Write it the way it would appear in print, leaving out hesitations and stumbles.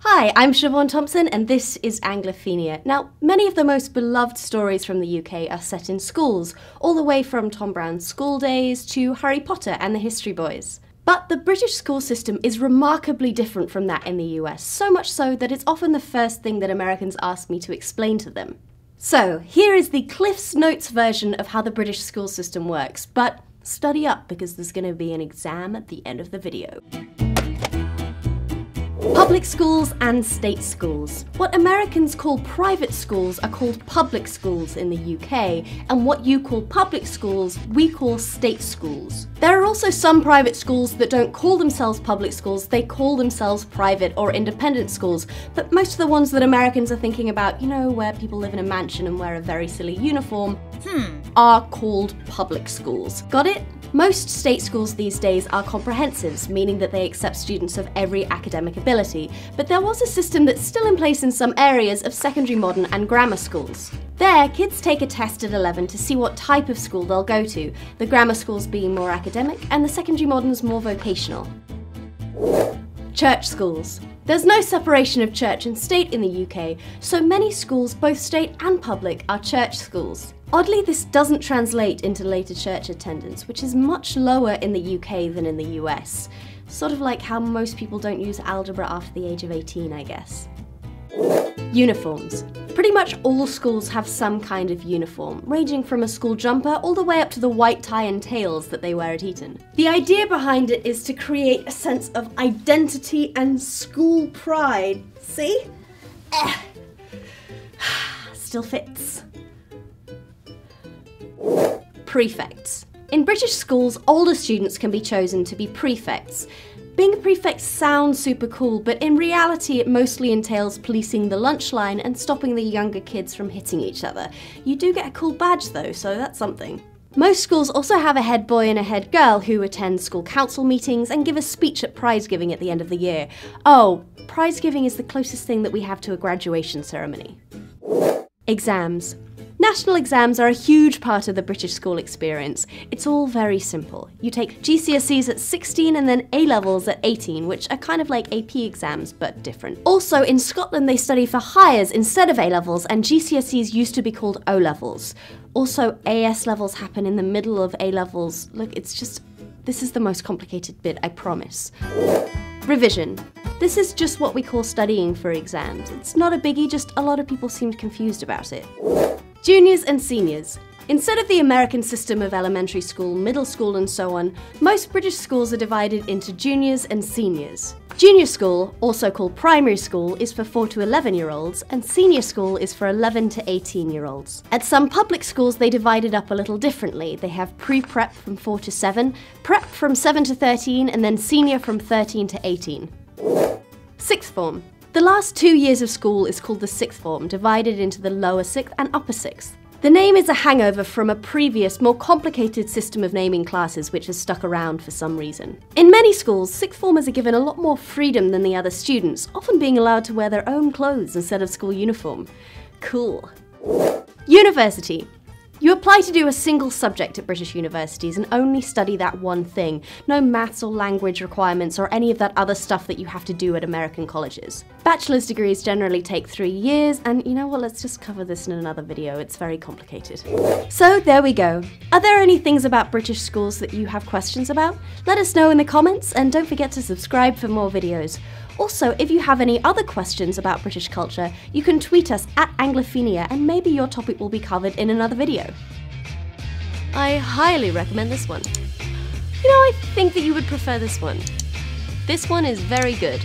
Hi, I'm Siobhan Thompson and this is Anglophenia. Now, many of the most beloved stories from the UK are set in schools, all the way from Tom Brown's School Days to Harry Potter and the History Boys. But the British school system is remarkably different from that in the US, so much so that it's often the first thing that Americans ask me to explain to them. So, here is the Cliff's Notes version of how the British school system works, but study up because there's going to be an exam at the end of the video. Public schools and state schools. What Americans call private schools are called public schools in the UK, and what you call public schools, we call state schools. There are also some private schools that don't call themselves public schools, they call themselves private or independent schools, but most of the ones that Americans are thinking about, you know, where people live in a mansion and wear a very silly uniform, are called public schools. Got it? Most state schools these days are comprehensives, meaning that they accept students of every academic ability, but there was a system that's still in place in some areas of secondary modern and grammar schools. There, kids take a test at 11 to see what type of school they'll go to, the grammar schools being more academic and the secondary moderns more vocational. Church schools. There's no separation of church and state in the UK, so many schools, both state and public, are church schools. Oddly, this doesn't translate into later church attendance, which is much lower in the UK than in the US. Sort of like how most people don't use algebra after the age of 18, I guess. Uniforms. Pretty much all schools have some kind of uniform, ranging from a school jumper all the way up to the white tie and tails that they wear at Eton. The idea behind it is to create a sense of identity and school pride. See? Still fits. Prefects. In British schools, older students can be chosen to be prefects. Being a prefect sounds super cool, but in reality it mostly entails policing the lunch line and stopping the younger kids from hitting each other. You do get a cool badge though, so that's something. Most schools also have a head boy and a head girl who attend school council meetings and give a speech at prize giving at the end of the year. Oh, prize giving is the closest thing that we have to a graduation ceremony. Exams. National exams are a huge part of the British school experience. It's all very simple. You take GCSEs at 16 and then A-levels at 18, which are kind of like AP exams, but different. Also, in Scotland they study for Highers instead of A-levels, and GCSEs used to be called O-levels. Also, AS levels happen in the middle of A-levels. Look, it's just, this is the most complicated bit, I promise. Revision. This is just what we call studying for exams. It's not a biggie, just a lot of people seemed confused about it. Juniors and seniors. Instead of the American system of elementary school, middle school and so on, most British schools are divided into juniors and seniors. Junior school, also called primary school, is for 4 to 11-year-olds, and senior school is for 11 to 18-year-olds. At some public schools they divide it up a little differently. They have pre-prep from 4 to 7, prep from 7 to 13, and then senior from 13 to 18. Sixth form. The last 2 years of school is called the sixth form, divided into the lower sixth and upper sixth. The name is a hangover from a previous, more complicated system of naming classes which has stuck around for some reason. In many schools, sixth formers are given a lot more freedom than the other students, often being allowed to wear their own clothes instead of school uniform. Cool. University. You apply to do a single subject at British universities and only study that one thing. No maths or language requirements or any of that other stuff that you have to do at American colleges. Bachelor's degrees generally take 3 years, and you know what, let's just cover this in another video, it's very complicated. So there we go. Are there any things about British schools that you have questions about? Let us know in the comments, and don't forget to subscribe for more videos. Also, if you have any other questions about British culture, you can tweet us at Anglophenia and maybe your topic will be covered in another video. I highly recommend this one. You know, I think that you would prefer this one. This one is very good.